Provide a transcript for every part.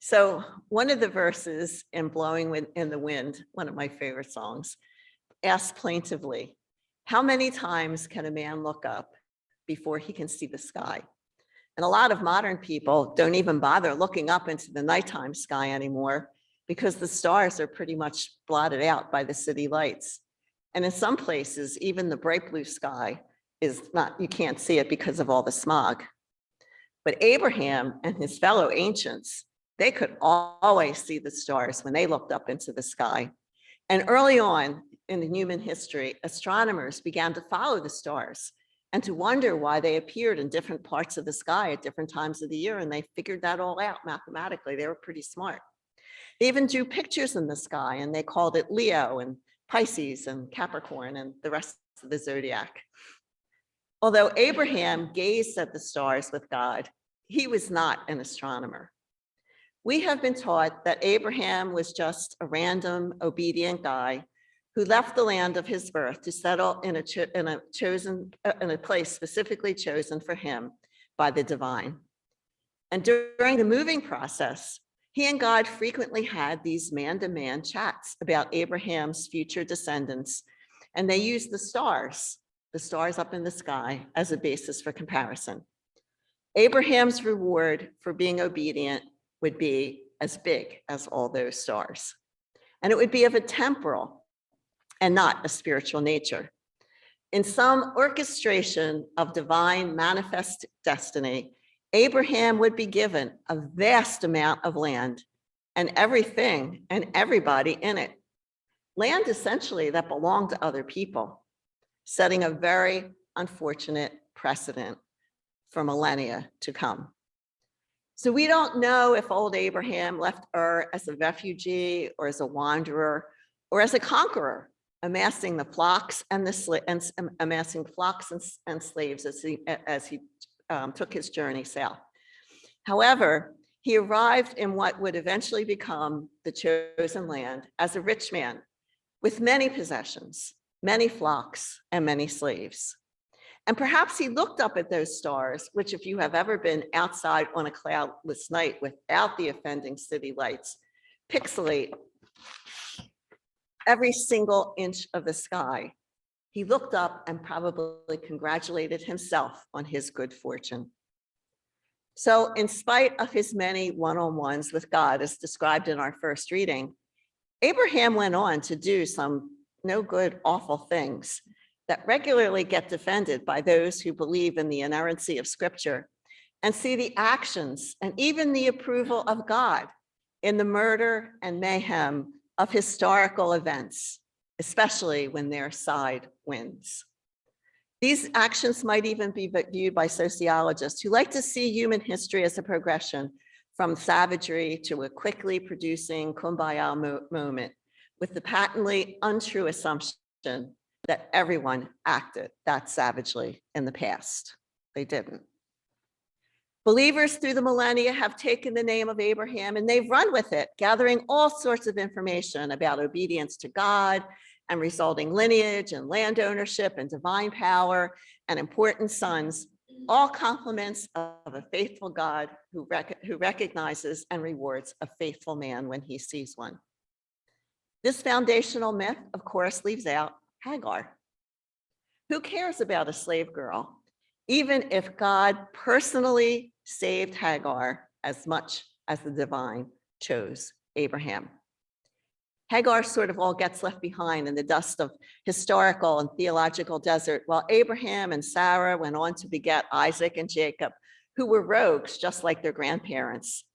So one of the verses in in the Wind, one of my favorite songs, asks plaintively, how many times can a man look up before he can see the sky? And a lot of modern people don't even bother looking up into the nighttime sky anymore because the stars are pretty much blotted out by the city lights. And in some places, even the bright blue sky is not, you can't see it because of all the smog. But Abraham and his fellow ancients, they could always see the stars when they looked up into the sky. And early on in human history, astronomers began to follow the stars and to wonder why they appeared in different parts of the sky at different times of the year. And they figured that all out mathematically. They were pretty smart. They even drew pictures in the sky and they called it Leo and Pisces and Capricorn and the rest of the zodiac. Although Abraham gazed at the stars with God, he was not an astronomer. We have been taught that Abraham was just a random, obedient guy who left the land of his birth to settle in a place specifically chosen for him by the divine. And during the moving process, he and God frequently had these man-to-man chats about Abraham's future descendants, and they used the stars up in the sky, as a basis for comparison. Abraham's reward for being obedient would be as big as all those stars. And it would be of a temporal and not a spiritual nature. In some orchestration of divine manifest destiny, Abraham would be given a vast amount of land and everything and everybody in it. Land essentially that belonged to other people, setting a very unfortunate precedent for millennia to come. So we don't know if old Abraham left Ur as a refugee or as a wanderer or as a conqueror, amassing the flocks and amassing flocks and slaves as he took his journey south. However, he arrived in what would eventually become the chosen land as a rich man with many possessions, many flocks, and many slaves. And perhaps he looked up at those stars, which if you have ever been outside on a cloudless night without the offending city lights, pixelate every single inch of the sky. He looked up and probably congratulated himself on his good fortune. So in spite of his many one-on-ones with God, as described in our first reading, Abraham went on to do some no good, awful things that regularly get defended by those who believe in the inerrancy of Scripture and see the actions and even the approval of God in the murder and mayhem of historical events, especially when their side wins. These actions might even be viewed by sociologists who like to see human history as a progression from savagery to a quickly producing kumbaya moment with the patently untrue assumption that everyone acted that savagely in the past. They didn't. Believers through the millennia have taken the name of Abraham and they've run with it, gathering all sorts of information about obedience to God and resulting lineage and land ownership and divine power and important sons, all compliments of a faithful God who recognizes and rewards a faithful man when he sees one. This foundational myth, of course, leaves out Hagar. Who cares about a slave girl, even if God personally saved Hagar as much as the divine chose Abraham? Hagar sort of all gets left behind in the dust of historical and theological desert, while Abraham and Sarah went on to beget Isaac and Jacob, who were rogues just like their grandparents.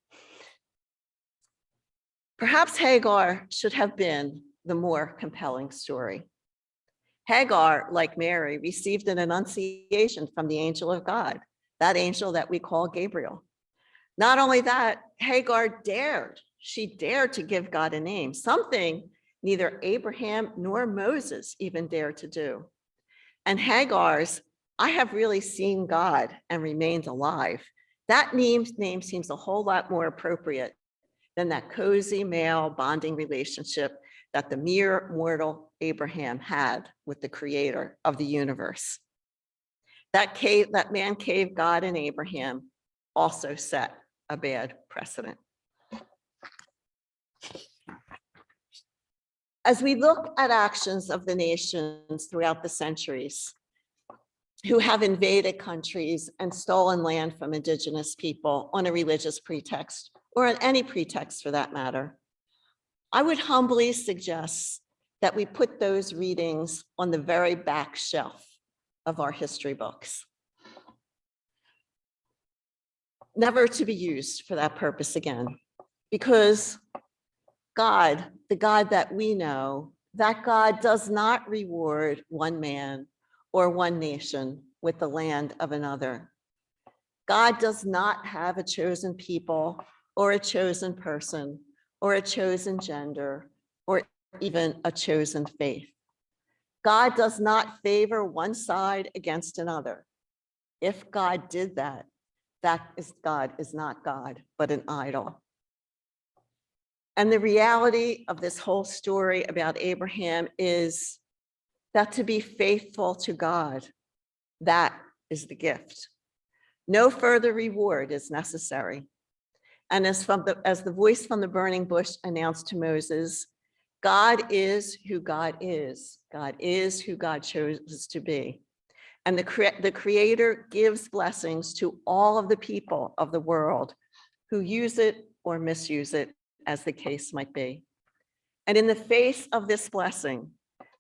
Perhaps Hagar should have been the more compelling story. Hagar, like Mary, received an annunciation from the angel of God, that angel that we call Gabriel. Not only that, Hagar dared to give God a name, something neither Abraham nor Moses even dared to do. And Hagar's, I have really seen God and remained alive, that name seems a whole lot more appropriate than that cozy male bonding relationship that the mere mortal Abraham had with the creator of the universe. That man cave God and Abraham also set a bad precedent. As we look at actions of the nations throughout the centuries who have invaded countries and stolen land from indigenous people on a religious pretext, or on any pretext for that matter, I would humbly suggest that we put those readings on the very back shelf of our history books, never to be used for that purpose again, because God, the God that we know, that God does not reward one man or one nation with the land of another. God does not have a chosen people or a chosen person or a chosen gender or even a chosen faith. God does not favor one side against another. If God did that, God is not God, but an idol. And the reality of this whole story about Abraham is that to be faithful to God, that is the gift. No further reward is necessary. And as the voice from the burning bush announced to Moses, God is who God is. God is who God chose to be. And the Creator gives blessings to all of the people of the world who use it or misuse it, as the case might be. And in the face of this blessing,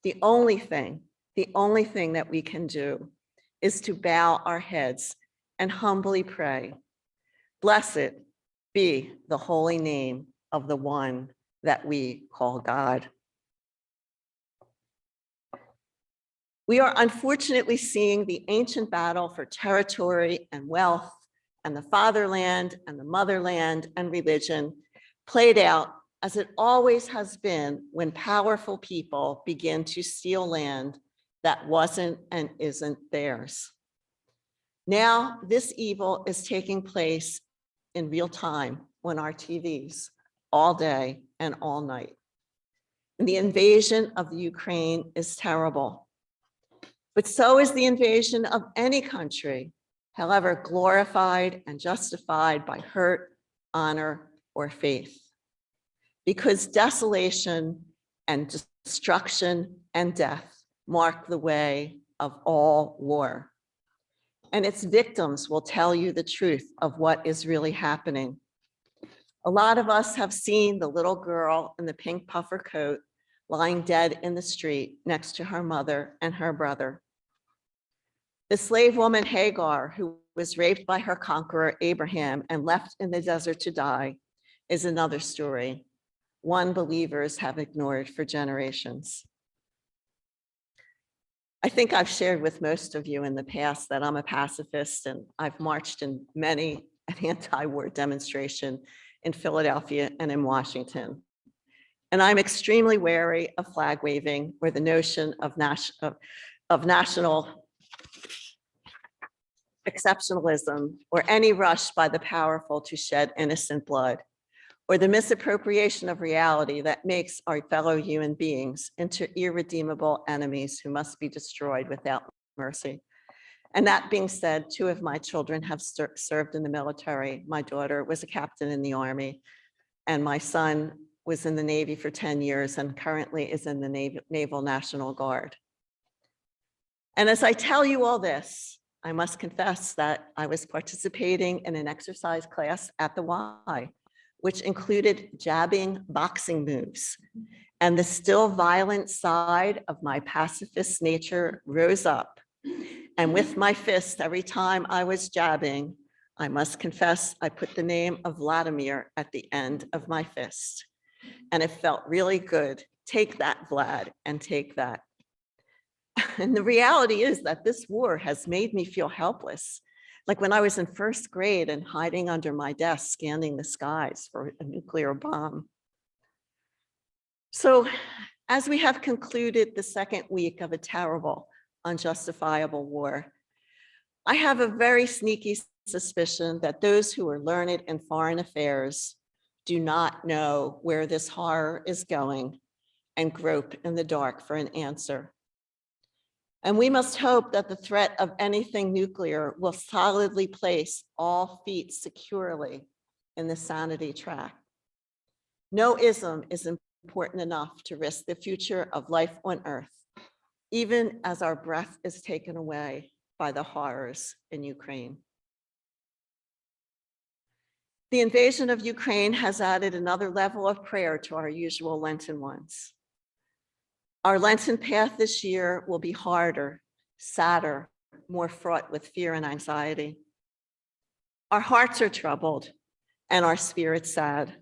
the only thing that we can do is to bow our heads and humbly pray, blessed be the holy name of the one that we call God. We are unfortunately seeing the ancient battle for territory and wealth and the fatherland and the motherland and religion played out as it always has been when powerful people begin to steal land that wasn't and isn't theirs. Now, this evil is taking place in real time on our TVs all day and all night. And the invasion of the Ukraine is terrible, but so is the invasion of any country, however glorified and justified by hurt, honor, or faith. Because desolation and destruction and death mark the way of all war. And its victims will tell you the truth of what is really happening. A lot of us have seen the little girl in the pink puffer coat lying dead in the street next to her mother and her brother. The slave woman Hagar, who was raped by her conqueror Abraham and left in the desert to die, is another story, one believers have ignored for generations. I think I've shared with most of you in the past that I'm a pacifist, and I've marched in many an anti-war demonstration in Philadelphia and in Washington. And I'm extremely wary of flag waving or the notion of national exceptionalism or any rush by the powerful to shed innocent blood, or the misappropriation of reality that makes our fellow human beings into irredeemable enemies who must be destroyed without mercy. And that being said, 2 of my children have served in the military. My daughter was a captain in the Army, and my son was in the Navy for 10 years and currently is in the Naval National Guard. And as I tell you all this, I must confess that I was participating in an exercise class at the Y, which included jabbing boxing moves. And the still violent side of my pacifist nature rose up. And with my fist, every time I was jabbing, I must confess, I put the name of Vladimir at the end of my fist. And it felt really good. Take that, Vlad, and take that. And the reality is that this war has made me feel helpless. Like when I was in first grade and hiding under my desk, scanning the skies for a nuclear bomb. So as we have concluded the second week of a terrible, unjustifiable war, I have a very sneaky suspicion that those who are learned in foreign affairs do not know where this horror is going and grope in the dark for an answer. And we must hope that the threat of anything nuclear will solidly place all feet securely in the sanity track. No ism is important enough to risk the future of life on earth, even as our breath is taken away by the horrors in Ukraine. The invasion of Ukraine has added another level of prayer to our usual Lenten ones. Our Lenten path this year will be harder, sadder, more fraught with fear and anxiety. Our hearts are troubled and our spirits sad.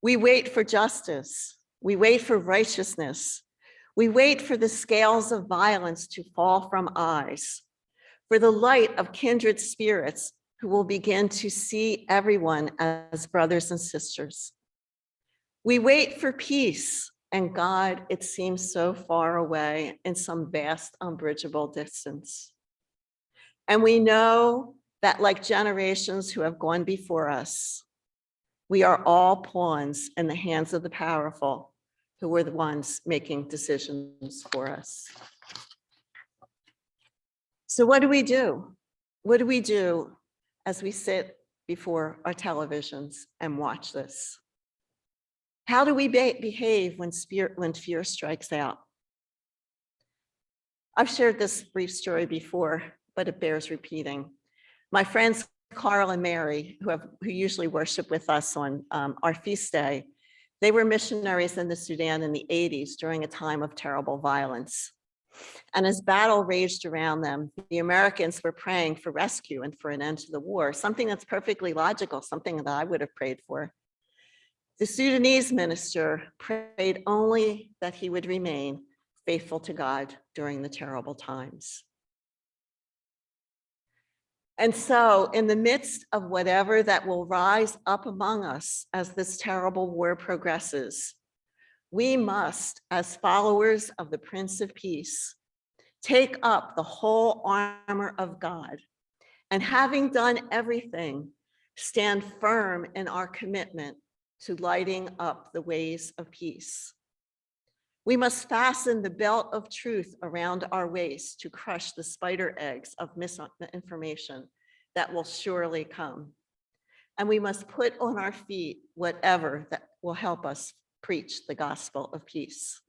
We wait for justice. We wait for righteousness. We wait for the scales of violence to fall from eyes, for the light of kindred spirits who will begin to see everyone as brothers and sisters. We wait for peace, and God, it seems so far away in some vast, unbridgeable distance. And we know that, like generations who have gone before us, we are all pawns in the hands of the powerful, who were the ones making decisions for us. So what do we do? What do we do as we sit before our televisions and watch this? How do we behave when fear strikes out? I've shared this brief story before, but it bears repeating. My friends Carl and Mary, who usually worship with us on our feast day, they were missionaries in the Sudan in the 80s during a time of terrible violence. And as battle raged around them, the Americans were praying for rescue and for an end to the war, something that's perfectly logical, something that I would have prayed for. The Sudanese minister prayed only that he would remain faithful to God during the terrible times. And so, in the midst of whatever that will rise up among us as this terrible war progresses, we must, as followers of the Prince of Peace, take up the whole armor of God, and having done everything, stand firm in our commitment to lighting up the ways of peace. We must fasten the belt of truth around our waist to crush the spider eggs of misinformation that will surely come. And we must put on our feet whatever that will help us preach the gospel of peace.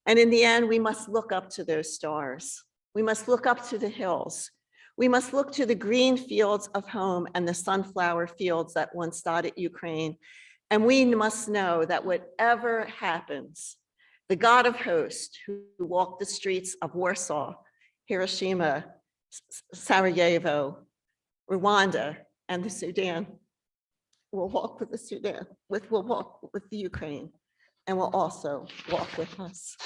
And in the end, we must look up to those stars. We must look up to the hills. We must look to the green fields of home and the sunflower fields that once dotted Ukraine. And we must know that whatever happens, the God of hosts who walked the streets of Warsaw, Hiroshima, Sarajevo, Rwanda, and the Sudan will walk with the Sudan, will walk with the Ukraine, and will also walk with us.